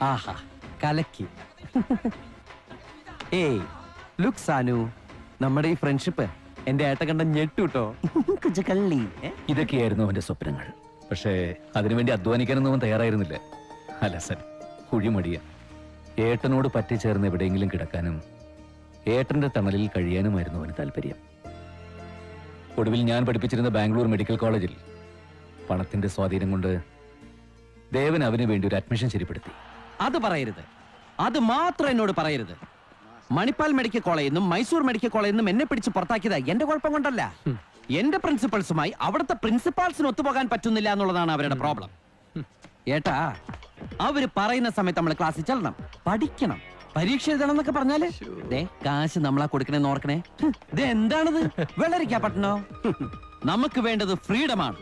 ആഹാ കലക്കി. ഏയ് ലുക്ക് സാനു, നമ്മുടെ ഈ ഫ്രണ്ട്ഷിപ്പ് എന്റെ ഏട്ട കണ്ട ഞെട്ടുട്ടോ. കള്ളി. ഇതൊക്കെയായിരുന്നു അവന്റെ സ്വപ്നങ്ങൾ. പക്ഷേ അതിനുവേണ്ടി അധ്വാനിക്കാനൊന്നും അവൻ തയ്യാറായിരുന്നില്ല. അലസൻ, കുഴിമടിയ. ഏട്ടനോട് പറ്റിച്ചേർന്ന് എവിടെയെങ്കിലും കിടക്കാനും ഏട്ടന്റെ തണലിൽ കഴിയാനുമായിരുന്നു അവന് താല്പര്യം. ഒടുവിൽ ഞാൻ പഠിപ്പിച്ചിരുന്ന ബാംഗ്ലൂർ മെഡിക്കൽ കോളേജിൽ പണത്തിന്റെ സ്വാധീനം കൊണ്ട് ദേവൻ അവന് വേണ്ടി ഒരു അഡ്മിഷൻ ശരിപ്പെടുത്തി. അത് പറയരുത്, അത് മാത്രം എന്നോട് പറയരുത്. മണിപ്പാൽ മെഡിക്കൽ കോളേജിൽ നിന്നും മൈസൂർ മെഡിക്കൽ കോളേജിൽ നിന്നും എന്നെ പിടിച്ച് പുറത്താക്കിയത് എന്റെ കുഴപ്പം കൊണ്ടല്ല. എന്റെ പ്രിൻസിപ്പൾസുമായി അവിടുത്തെ പ്രിൻസിപ്പാൾസിന് ഒത്തുപോകാൻ പറ്റുന്നില്ല എന്നുള്ളതാണ് അവരുടെ പ്രോബ്ലം. ഏട്ടാ, അവര് പറയുന്ന സമയത്ത് നമ്മൾ ക്ലാസ്സിൽ ചെല്ലണം, പഠിക്കണം, പരീക്ഷ എഴുതണം എന്നൊക്കെ പറഞ്ഞാല് കാശ് നമ്മളാ കൊടുക്കണേന്ന് ഓർക്കണേ. ഇത് എന്താണിത്, വെള്ളരിക്കാ പട്ടണോ? നമുക്ക് വേണ്ടത് ഫ്രീഡമാണ്.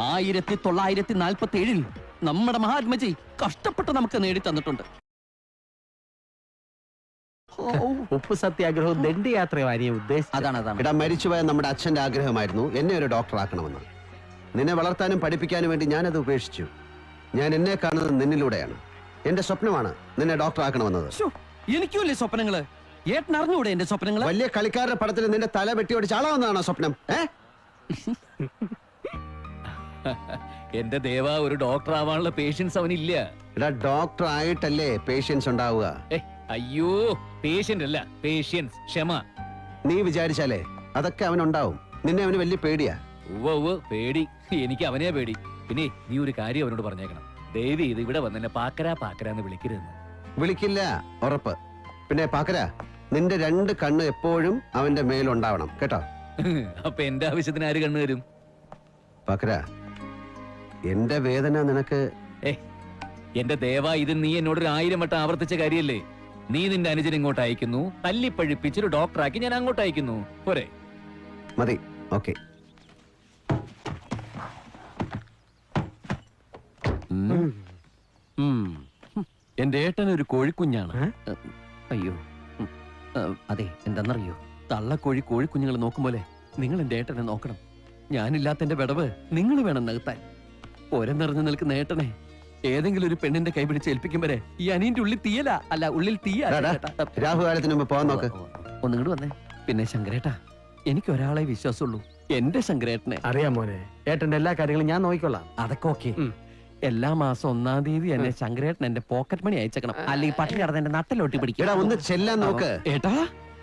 1947 നമ്മുടെ മഹാത്മജി കഷ്ടപ്പെട്ട് നമുക്ക് നേടി തന്നിട്ടുണ്ട്. ഉപ്പ് സത്യാഗ്രഹവും ദണ്ഡിയാത്രയും അതാണ് മരിച്ചുപോയ നമ്മുടെ അച്ഛന്റെ ആഗ്രഹമായിരുന്നു എന്നെ ഒരു ഡോക്ടർ ആക്കണമെന്ന്. നിന്നെ വളർത്താനും പഠിപ്പിക്കാനും വേണ്ടി ഞാനത് ഉപേക്ഷിച്ചു. ഞാൻ എന്നെ കാണുന്നത് നിന്നിലൂടെയാണ്. എന്റെ സ്വപ്നമാണ് നിന്നെ ഡോക്ടർ ആക്കണമെന്നത്. എനിക്കുമല്ലേ സ്വപ്നങ്ങള്? ഏട്ടൻ അറിഞ്ഞൂടെ എന്റെ സ്വപ്നങ്ങള്? വലിയ കളിക്കാരുടെ പടത്തിൽ നിന്റെ തല വെട്ടിയോട് ചാളാവുന്നതാണോ സ്വപ്നം? എന്റെ ദേവ, ഒരു ഡോക്ടർ ആവാനുള്ള പേഷ്യൻസ് അവനില്ല. ഡോക്ടർ ആയിട്ടല്ലേ പേഷ്യൻസ് ഉണ്ടാവുക? അയ്യോ, പേഷ്യന്റ് അല്ല, പേഷ്യൻസ്, ക്ഷമ. നീ വിചാരിച്ചാലേ അതൊക്കെ അവനുണ്ടാവും. നിന്നെ അവന് വലിയ പേടിയാ. പേടി? എനിക്ക് അവനെ പേടി. പിന്നെ നീ ഒരു കാര്യം അവനോട് പറഞ്ഞേക്കണം, ദേവി ഇത് ഇവിടെ വന്നെ പാക്കരാന്ന് വിളിക്കരുതെന്ന്. വിളിക്കില്ല, ഉറപ്പ്. പിന്നെ പാക്കര, നിന്റെ 2 കണ്ണ് എപ്പോഴും അവന്റെ മേലുണ്ടാവണം കേട്ടോ. അപ്പൊ എന്റെ ആവശ്യത്തിന് ആര് കണ്ണു തരും? പാക്കര, എന്റെ വേദന നിനക്ക്. എന്റെ ദേവ, ഇത് നീ എന്നോട് 1000 വട്ടം ആവർത്തിച്ച കാര്യല്ലേ? നീ നിന്റെ അനുജൻ ഇങ്ങോട്ട് അയക്കുന്നു, തല്ലിപ്പഴിപ്പിച്ചൊരു ഡോക്ടറാക്കി ഞാൻ അങ്ങോട്ട് അയക്കുന്നു, പോരെ? മതി, ഓക്കെ. എന്റെ ഏട്ടൻ ഒരു കോഴിക്കുഞ്ഞാണ്. അയ്യോ, അതെ, എന്താന്നറിയോ, തള്ളക്കോഴി കോഴിക്കുഞ്ഞുങ്ങൾ നോക്കും പോലെ നിങ്ങൾ എന്റെ ഏട്ടനെ നോക്കണം. ഞാനില്ലാത്ത എന്റെ വിടവ് നിങ്ങൾ വേണം നികത്താൻ. ഒരം നിറഞ്ഞു നിൽക്കുന്ന ഏട്ടനെ ഏതെങ്കിലും ഒരു പെണ്ണിന്റെ കൈ പിടിച്ച് ഏൽപ്പിക്കുമ്പോഴേ ഈ അനിയന്റെ ഉള്ളിൽ തീയല, അല്ല ഉള്ളിൽ തീയ. രാഹുകാലത്തിന് മുമ്പ് പോവാൻ നോക്ക്. ഒന്നിങ്ങോട്ട് വന്നേ. പിന്നെ ശങ്കരേട്ടാ, എനിക്ക് ഒരാളെ വിശ്വാസമുള്ളൂ, എന്റെ ശങ്കരേട്ടനെ. അറിയാം മോനെ, ഏട്ടന്റെ എല്ലാ കാര്യങ്ങളും ഞാൻ നോക്കിക്കൊള്ളാം. അതൊക്കെ ഓക്കെ. എല്ലാ മാസം 1-ാം തീയതി എന്നെ ശങ്കരേട്ടൻ എന്റെ പോക്കറ്റ് മണി അയച്ചേക്കണം, അല്ലെങ്കിൽ പട്ടിണി കിടന്ന് എന്റെ നട്ടലോട്ടി പിടിക്കും. ഒന്ന് ചെല്ലാൻ നോക്ക്.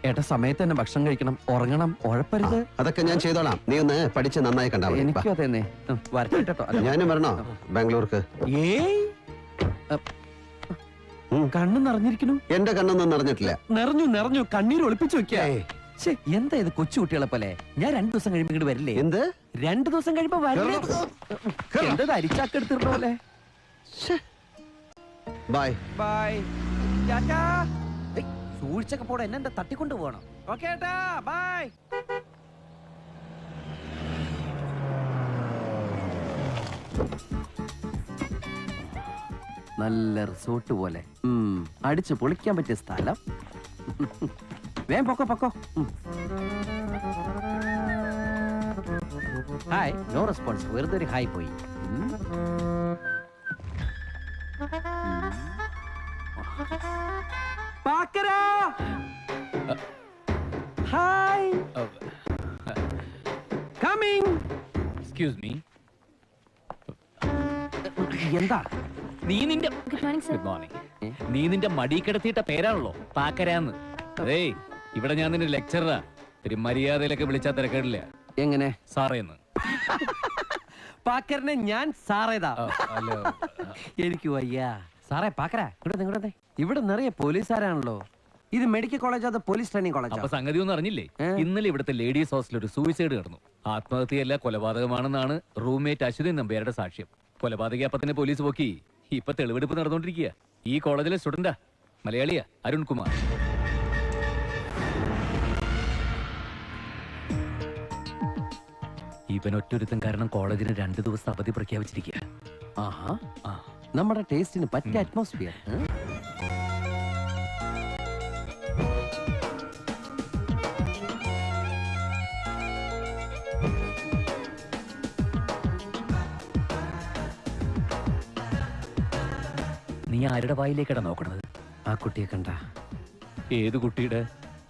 ഏട്ടാ സമയത്ത് തന്നെ ഭക്ഷണം കഴിക്കണം, ഉറങ്ങണം, ഉഴപ്പരുത്. അതൊക്കെ ഞാൻ ചെയ്തോളാം. നീ ഒന്ന് പഠിച്ച് നന്നായി കണ്ടാ മതി. എനിക്കും അതെന്നെ. വരട്ടോ. ഞാനും വരണോ ബാംഗ്ലൂർക്ക്? കണ്ണ് നിറഞ്ഞിരിക്കുന്നു. എന്റെ കണ്ണൊന്നും നിറഞ്ഞിട്ടില്ല. നിറഞ്ഞു കണ്ണീര് ഒളിപ്പിച്ചു വെക്കാ. എന്താ ഇത് കൊച്ചുകുട്ടികളെ പോലെ? ഞാൻ 2 ദിവസം കഴിയുമ്പോ ഇങ്ങോട്ട് വരില്ലേ? എന്ത് 2 ദിവസം കഴിയുമ്പോ വരില്ലേ? എന്താ അരിച്ചാക്കെടുത്തിരുന്ന പോലെ. Bye bye. സൂക്ഷിച്ചൊക്കെ പോടെ, എന്നെ തട്ടിക്കൊണ്ടു പോകണം. ഓക്കെ ഏട്ടാ, ബൈ. നല്ല റിസോർട്ട് പോലെ അടിച്ചു പൊളിക്കാൻ പറ്റിയ സ്ഥലം. വേം പൊക്കോ. Hi, no response. വെറുതെ ഒരു ഹായ് പോയി. Hi, coming. Excuse me. എന്താ നീ നിന്റെ ഗുഡ് മോർണിംഗ്. നീ നിന്റെ മടി കിടത്തിയിട്ട പേരാണല്ലോ പാക്കരാന്ന്. അതേ, ഇവിടെ ഞാൻ നിന്റെ ലെക്ചറാ. മര്യാദയിലൊക്കെ വിളിച്ചാൽ തിരക്കേടില്ല. എങ്ങനെ സാറേന്ന്? പാക്കറിനെ ഞാൻ സാറേതാ. എനിക്ക് വയ്യ സാറേ. പാക്കര, ഇവിടെ ഇവിടെ നിറയെ പോലീസുകാരാണല്ലോ. ഇത് മെഡിക്കൽ കോളേജ്, അത് പോലീസ് ട്രെയിനിങ് കോളേജ്. അപ്പൊ സംഗതി ഒന്നും അറിഞ്ഞില്ലേ? ഇന്നലെ ഇവിടുത്തെ ലേഡീസ് ഹോസ്റ്റലിൽ ഒരു സൂയിസൈഡ് നടന്നു. ആത്മഹത്യയല്ല, കൊലപാതകമാണെന്നാണ് റൂംമേറ്റ് അശ്വതി നമ്പ്യാരുടെ സാക്ഷ്യം. കൊലപാതക അപ്പൊ തന്നെ പോലീസ് പോക്കി. ഇപ്പൊ തെളിവെടുപ്പ് നടന്നുകൊണ്ടിരിക്കുക. ഈ കോളേജിലെ സ്റ്റുഡന്റാ, മലയാളിയാ, അരുൺകുമാർ. ഇവൻ ഒറ്റൊരുത്തൻ കാരണം കോളേജിന് 2 ദിവസം അവധി പ്രഖ്യാപിച്ചിരിക്കുക. ആഹാ, നമ്മുടെ ടേസ്റ്റിന് പറ്റിയ അറ്റ്മോസ്ഫിയർ. നീ നീ ആരുടെ വായിലേക്കാണ് നോക്കണത്? ആ കുട്ടിയെ കണ്ട? ഏത് കുട്ടിയുടെ?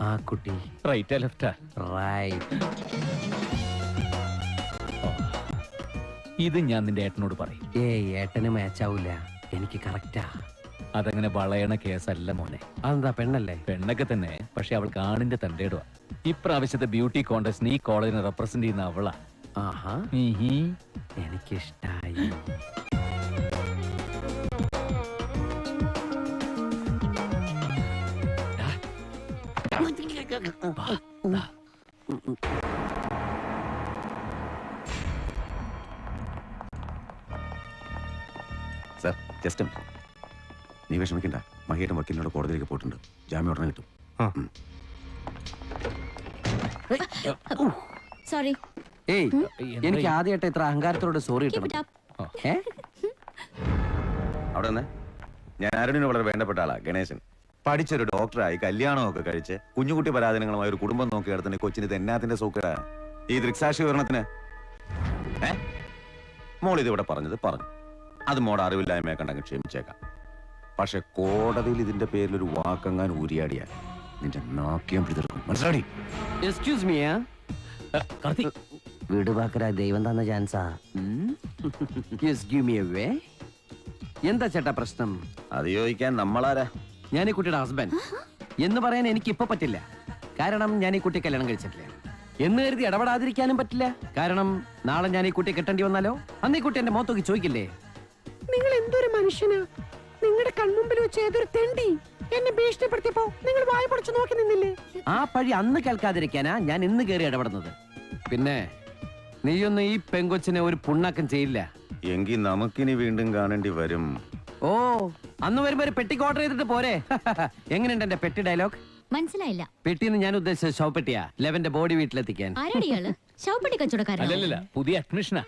ആ കുട്ടി റൈറ്റാ ലെഫ്റ്റാ? റൈറ്റ്. ഇത് ഞാൻ നിന്റെ ഏട്ടനോട് പറയും. ഏട്ടന് മാച്ച് ആവൂല, എനിക്ക് കറക്റ്റാ. അതങ്ങനെ വളയണ കേസല്ല മോനെ. അതെന്താ, പെണ്ണല്ലേ? പെണ്ണൊക്കെ തന്നെ, പക്ഷെ അവൾക്ക് ആണിന്റെ തന്റേടുവാ. ഇപ്രാവശ്യത്തെ ബ്യൂട്ടി കോൺടെസ്റ്റിന് ഈ കോളേജിനെ റെപ്രസെന്റ് ചെയ്യുന്ന അവളാ. ആഹാ, എനിക്കിഷ്ടായി. സാർ, ജസ്റ്റ് നീ വിഷമിക്കണ്ട. മഹിയുടെ വക്കീലിനോട് കോടതിയിലേക്ക് പോയിട്ടുണ്ട്. ജാമ്യം ഉടനെ കിട്ടും. സോറി. ഏയ്, എനിക്ക് ആദ്യമായിട്ട് ഇത്ര അഹങ്കാരത്തോട് സോറി കിട്ടണം. അവിടെ നിന്ന് ഞാൻ അരുണിന് വളരെ വേണ്ടപ്പെട്ട ആളാ, ഗണേശൻ. പഠിച്ചൊരു ഡോക്ടറായി കല്യാണമൊക്കെ കഴിച്ച് കുഞ്ഞുകുട്ടി പരാധീനങ്ങളുമായ ഒരു കുടുംബം നോക്കി കിടത്തുന്ന കൊച്ചിന് തെന്നാത്തിന്റെ സൂക്കട ഈ ദൃക്സാക്ഷി വിവരണത്തിന്. മോൾ ഇതിവിടെ പറഞ്ഞത് പറഞ്ഞു. അത് മോടെ അറിവില്ലായ്മയെ കണ്ടങ്ങ് ക്ഷമിച്ചേക്കാം. പക്ഷെ കോടതിയിൽ ഇതിന്റെ പേരിൽ ഒരു വാക്കങ്ങാൻ ഊരിയാടിയാ നിന്റെ നാക്കിയം പിടിച്ചെടുക്കും. മനസ്സിലാടി? Excuse me. വീട് പാക്കര ദൈവം തന്ന ചാൻസാ. എന്താ ചേട്ടാ പ്രശ്നം? അത് ചോദിക്കാൻ നമ്മളാരാ? ഞാൻ ഈ കുട്ടിയുടെ ഹസ്ബൻഡ് എന്ന് പറയാൻ എനിക്ക് ഇപ്പൊ പറ്റില്ല. കാരണം ഞാൻ ഈ കുട്ടി കല്യാണം കഴിച്ചിട്ടില്ല. എന്ന് കരുതി ഇടപെടാതിരിക്കാനും പറ്റില്ല. കാരണം നാളെ ഞാൻ ഈ കുട്ടിയെ കെട്ടേണ്ടി വന്നാലോ? അന്ന് ഈ കുട്ടി എന്റെ മുഖത്തോക്കി ചോദിക്കില്ലേ, നിങ്ങൾ എന്തൊരു മനുഷ്യനാ, നിങ്ങളുടെ കൺമുമ്പിൽ വെച്ച് ഏതൊരു തെണ്ടി എന്നെ ഭീഷണിപ്പെടുത്തിയപ്പോ നിങ്ങൾ വായ പൊളിച്ചു നോക്കി നിന്നില്ലേ? ആ പഴി അന്ന് കേൾക്കാതിരിക്കാനാ ഞാൻ ഇന്ന് കയറി ഇടപെടുന്നത്. പിന്നെ നീയൊന്നും ഈ പെങ്കൊച്ചിനെ ഒരു പുണ്ണാക്കം ചെയ്യില്ല. എങ്കിൽ നമുക്കിനി വീണ്ടും കാണേണ്ടി വരും. ഓ, അന്ന് വരുമ്പോ ഒരു പെട്ടിക്ക് ഓർഡർ ചെയ്തിട്ട് പോരെ? എങ്ങനെയുണ്ട് എന്റെ പെട്ടി ഡയലോഗ്? മനസ്സിലായില്ല. പെട്ടിന്ന് ഞാൻ ഉദ്ദേശിച്ച ശവപ്പെട്ടിയാ, ലെവന്റെ ബോഡി വീട്ടിലെത്തിക്കാൻ. ആരാടിയാള്? ശവപ്പെട്ടി കച്ചവടക്കാരൻ? അല്ലല്ല, പുതിയ അഡ്മിഷനാ.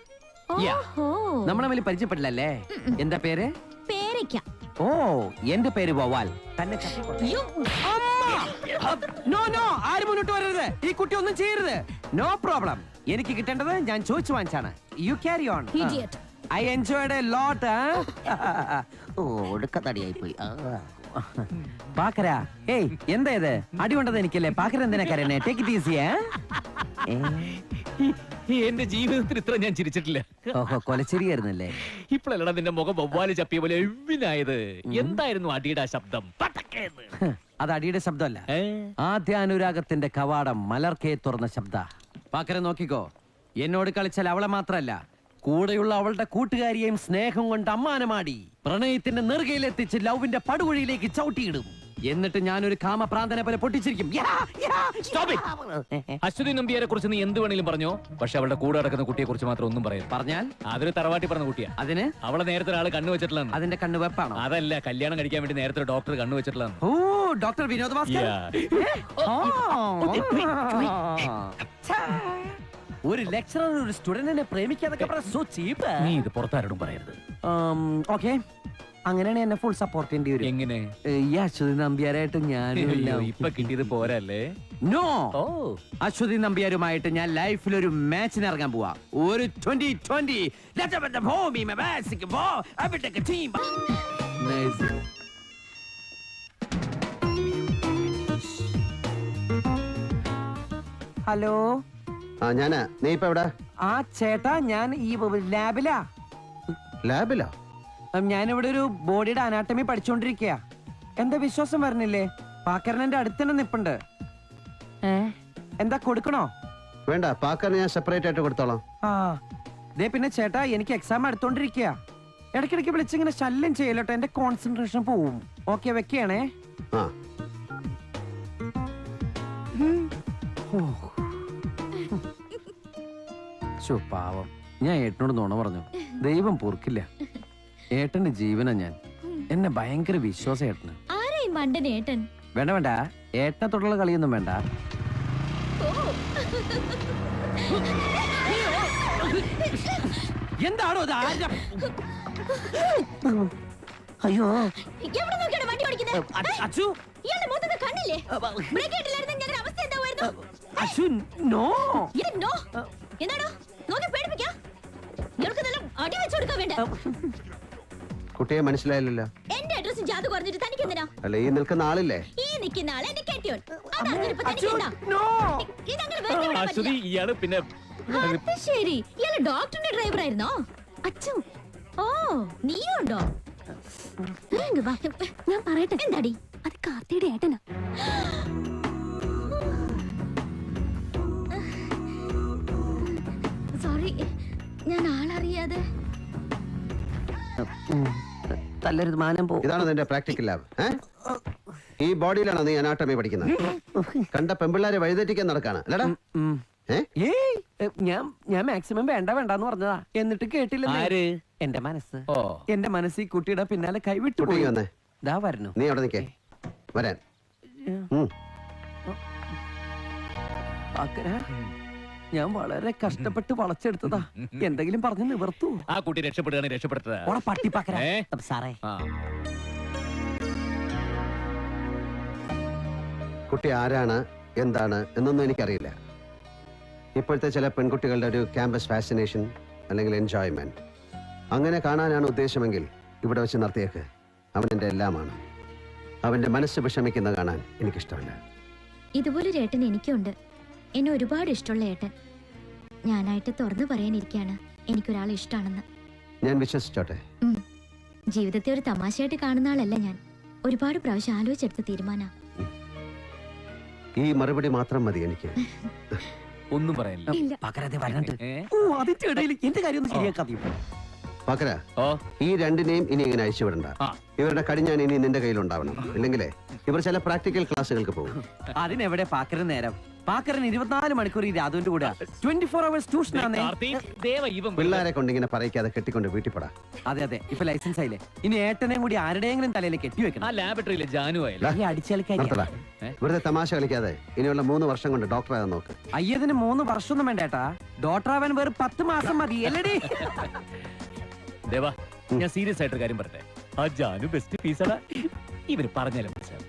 നമ്മളെ തമ്മിൽ പരിചയപ്പെട്ടില്ലല്ലേ? എന്താ പേര്? പേരയ്ക്ക. ഓ, എന്റെ പേര് വവാൽ. തന്നെ നോ നോ, ആരും മുന്നോട്ട് വരരുത്. ഈ കുട്ടി ഒന്നും ചെയ്യരുത്. No problem. എനിക്ക് കിട്ടേണ്ടത് ഞാൻ ചോദിച്ചു വാങ്ങിച്ചാണ്. You carry on. I enjoyed a lot. ഒടുക്കത്തടിയായി പോയി. പാക്കര, ഏയ് എന്താ ഇത്? അടി കൊണ്ടത് എനിക്കല്ലേ? പാക്കര എന്തിനാ കരയണേ? Take it easy. എന്റെ ജീവിതത്തിൽ ഇത്ര ഞാൻ ചിരിച്ചിട്ടില്ല. ഓഹോ, കൊലച്ചിരിയായിരുന്നല്ലേ? ഇപ്പോഴല്ലടാ നിന്റെ മുഖം വവ്വാല് ചപ്പിയ പോലെ എവിനായത്. എന്തായിരുന്നു അടിയുടെ ശബ്ദം? അത് അടിയുടെ ശബ്ദമല്ല, ആദ്യാനുരാഗത്തിന്റെ കവാടം മലർക്കേ തുറന്ന ശബ്ദ. പാക്കര നോക്കിക്കോ, എന്നോട് കളിച്ചാൽ അവളെ മാത്രല്ല കൂടെയുള്ള അവളുടെ കൂട്ടുകാരിയെയും സ്നേഹം കൊണ്ട് അമ്മാനമാടി പ്രണയത്തിന്റെ നെറുകയിലെത്തിച്ച് ലവിന്റെ പടുകുഴിയിലേക്ക് ചവിട്ടിയിടും. എന്നിട്ട് ഞാനൊരു കാമപ്രാന്തനെ പോലെ പൊട്ടിച്ചിരിക്കും. അശ്വതി നമ്പ്യാരെ കുറിച്ച് നീ എന്ത് വേണേലും പറഞ്ഞോ, പക്ഷെ അവളുടെ കൂടെ നടക്കുന്ന കുട്ടിയെ കുറിച്ച് മാത്രം ഒന്നും പറയും. പറഞ്ഞാൽ അതൊരു തറവാട്ടി പറഞ്ഞ കുട്ടിയാ. അതിന് അവളെ നേരത്തെ ഒരാൾ കണ്ണു വെച്ചിട്ടുള്ളതാണ്. അതിന്റെ കണ്ണ് വെപ്പാണോ? അതല്ല, കല്യാണം കഴിക്കാൻ വേണ്ടി നേരത്തെ ഡോക്ടർ കണ്ണു വെച്ചിട്ടുള്ളതാണ്. ഓ, ഡോക്ടർ വിനോദ് ഭാസ്കർ. ഒരു ലെക്ചറർ ഒരു സ്റ്റുഡന്റിനെ പ്രേമിക്കാതൊക്കെ സോ ചീപ്പ്. നീ ഇത് പുറത്താരോടും പറയരുത്. ഓക്കെ, അങ്ങനെയാണ് എന്നെ ഫുൾ സപ്പോർട്ട് ചെയ്യേണ്ടി വരും. എങ്ങനെ? ഈ അശ്വതി നമ്പ്യാരായിട്ട് ഞാൻ ഇപ്പൊ കിട്ടിയത് പോരല്ലേ? നോ, ഓ, അശ്വതി നമ്പ്യാരുമായിട്ട് ഞാൻ ലൈഫിൽ ഒരു മാച്ചിന് ഇറങ്ങാൻ പോവാ. ഒരു 2020 ഹലോ. ഞാനാ. നീ ഇപ്പൊ എവിടെ? ആ ചേട്ടാ, ഞാൻ ഈ ലാബിലാ. ലാബിലാ? ഞാനിവിടെ ഒരു ബോഡിയുടെ അനാട്ടമി പഠിച്ചോണ്ടിരിക്കയാ. എന്താ വിശ്വാസം വരണില്ലേ? പാക്കരന്റെ അടുത്ത് തന്നെ നിപ്പുണ്ട്. എന്താ കൊടുക്കണോ? വേണ്ട, പാക്കറിന് ഞാൻ സെപ്പറേറ്റ് ആയിട്ട് കൊടുത്തോളാം. ആ ദേ, പിന്നെ ചേട്ടാ എനിക്ക് എക്സാം എടുത്തോണ്ടിരിക്കയാ. ഇടയ്ക്കിടയ്ക്ക് വിളിച്ചിങ്ങനെ ശല്യം ചെയ്യലോട്ടോ, എന്റെ കോൺസെൻട്രേഷൻ പോവും. ഓക്കെ, വെക്കണേ. ആ, പാവം, ഞാൻ ഏട്ടനോട് നുണ പറഞ്ഞു. ദൈവം പൊറുക്കില്ല. ഏട്ടന്റെ ജീവനാ ഞാൻ. എന്നെ ഭയങ്കര വിശ്വാസം ഏട്ടന്. ആരെയും മണ്ടൻ ഏട്ടൻ? വേണ്ട വേണ്ട, ഏട്ടനെ തൊട്ടുള്ള കളിയൊന്നും വേണ്ട. എന്താണോ ഇത്? അയ്യോ, എവിടെ നോക്കിയാണ് വണ്ടി ഓടിക്കുന്നത്? അച്ചു, ഇയാളുടെ മുഖത്ത് കണ്ണില്ലേ? ബ്രേക്ക് ഇട്ടില്ലായിരുന്നു ഞങ്ങളുടെ അവസ്ഥ എന്താവുമായിരുന്നു? അച്ചു, നോ. ഇത് നോ എന്താണോ? നോക്കി പേടിപ്പിക്കാം. ഇയാൾക്ക് നല്ല അടി വെച്ചു കൊടുക്കാൻ വേണ്ട. കുട്ടിയെ മനസ്സിലായില്ലല്ലോ. എന്റെ അഡ്രസ് കെട്ടിയോനോ? അല്ല ഈ നിൽക്കുന്ന ആളില്ലേ? ഈ നിൽക്കുന്ന ആളെ എന്റെ കെട്ടിയോൻ. അതങ്ങനെ ഇപ്പൊ തനിക്കെന്താ? ഇതങ്ങനെ വെറുതെ വിടാൻ അശ്വതി പറ്റില്ല. ഇയാള് പിന്നെ അത് ശരി, ഇയാള് ഡോക്ടറിന്റെ ഡ്രൈവർ ആയിരുന്നോ? അച്ഛൻ, ഓ നീയുണ്ടോ? ഇങ്ങ് വാ. ഞാൻ പറയട്ടെ. എന്താടി? അത് കാർത്തിയുടെ ഏട്ടനാ. സോറി, ഞാൻ ആളറിയാതെ. തല്ലരുത്, മാനം പോ. ഇതാണ് നിന്റെ പ്രാക്ടിക്കൽ ലാബ്. ഈ ബോഡിയിലാണോ നീ അനാട്ടമി പഠിക്കുന്നത്? കണ്ട പെമ്പിള്ളാരെ വഴിതെറ്റിക്കാൻ നടക്കാണ് അല്ലടാ? ഞാൻ മാക്സിമം വേണ്ട വേണ്ടെന്ന് പറഞ്ഞതാ, എന്നിട്ട് കേട്ടില്ല. ആര്? എന്റെ മനസ്സ്. ഓ എന്റെ മനസ്സ് ഈ കുട്ടിയുടെ പിന്നാലെ കൈവിട്ടു കുട്ടി പോയി. വന്നേ. ദാ വരണു. നീ അവിടെ നിൽക്കേ. വരാൻ. പാക്കര, ഞാൻ വളരെ കഷ്ടപ്പെട്ട് വളച്ചെടുത്തതാ. എന്തെങ്കിലും പറഞ്ഞ് നിവർത്തു. ആ കുട്ടി രക്ഷപ്പെടുകയാണെങ്കിൽ രക്ഷപ്പെടുത്തതാ. ഓളെ പട്ടിപ്പാക്കര. ഏ? സാറേ, ആ കുട്ടി ആരാണ് എന്താണ് എന്നൊന്നും എനിക്കറിയില്ല. ഇപ്പോഴത്തെ ചില പെൺകുട്ടികളുടെ ഒരു ക്യാമ്പസ് ഫാസിനേഷൻ അല്ലെങ്കിൽ എൻജോയ്മെന്റ് അങ്ങനെ കാണാനാണ് ഉദ്ദേശമെങ്കിൽ ഇവിടെ വെച്ച് നടത്തിയേക്ക്. അവൻ എൻ്റെ എല്ലാമാണ്. അവന്റെ മനസ്സ് വിഷമിക്കുന്ന കാണാൻ എനിക്കിഷ്ടമല്ല. ഇതുപോലൊരു ഏട്ടൻ എനിക്കുണ്ട്. എന്നെ ഒരുപാട് ഇഷ്ടമുള്ള ഏട്ടൻ. ഞാനായിട്ട് തുറന്നു പറയാനിരിക്കാണ് എനിക്കൊരാളെ ഇഷ്ടമാണെന്ന്. ഞാൻ വിശ്വസിച്ചോട്ടെ? ജീവിതത്തെ ഒരു തമാശയായിട്ട് കാണുന്ന ആളല്ല ഞാൻ. ഒരുപാട് പ്രാവശ്യം ആലോചിച്ചെടുത്ത തീരുമാനം. ഈ മറുപടി മാത്രം മതി എനിക്ക്. ഒന്നും പറയാനില്ല. പാക്കര വരണുണ്ട്. ഏ? ഓ, അതിന്റെ ഇടയിൽ എന്റെ കാര്യം ഒന്ന് ശരിയാക്കാതെ. പകര ഓ ഈ രണ്ടിനെയും ഇനി ഇങ്ങനെ അയച്ചുവിടണ്ട. ആ. ഇവരുടെ കടിഞ്ഞാൻ ഇനി നിന്റെ കയ്യിലുണ്ടാവണം. ഇല്ലെങ്കിലേ ഇവർ ചില പ്രാക്ടിക്കൽ ക്ലാസ്സുകൾക്ക് പോകും. അതിനെവിടെ പാക്കരൻ നേരം? പാക്കരൻ 24 മണിക്കൂർ ഈ രാധുവിന്റെ കൂടെ 24 hours ട്യൂഷനാണേ. പിള്ളേരെ കൊണ്ട് ഇങ്ങനെ പറയിക്കാതെ കെട്ടിക്കൊണ്ട് വീട്ടിൽ പെടാ. അതെ അതെ, ഇപ്പൊ ലൈസൻസ് ആയില്ലേ. ഇനി ഏട്ടനെയും കൂടി ആരുടെയെങ്കിലും തലയിൽ കെട്ടി ആ വെക്കണം. ലാബറട്ടറിയിലെ ജാനു ആയില്ല. ഈ അടിച്ചേൽക്കാരി. നിർത്തടാ. വെറുതെ തമാശ കളിക്കാതെ ഇനിയുള്ള 3 വർഷം കൊണ്ട് ഡോക്ടറാകാൻ നോക്ക്. അയ്യതിന് 3 വർഷമൊന്നും വേണ്ട ഏട്ടാ. ഡോക്ടർ ആവാൻ വേറെ 10 മാസം മതി അല്ലടി. ദേവാ, ഞാൻ സീരിയസ് ആയിട്ടൊരു കാര്യം പറട്ടെ. ആ ജാനു ബെസ്റ്റ് പീസടാ. ഇവര് പറഞ്ഞാലും മനസ്സിലാവും.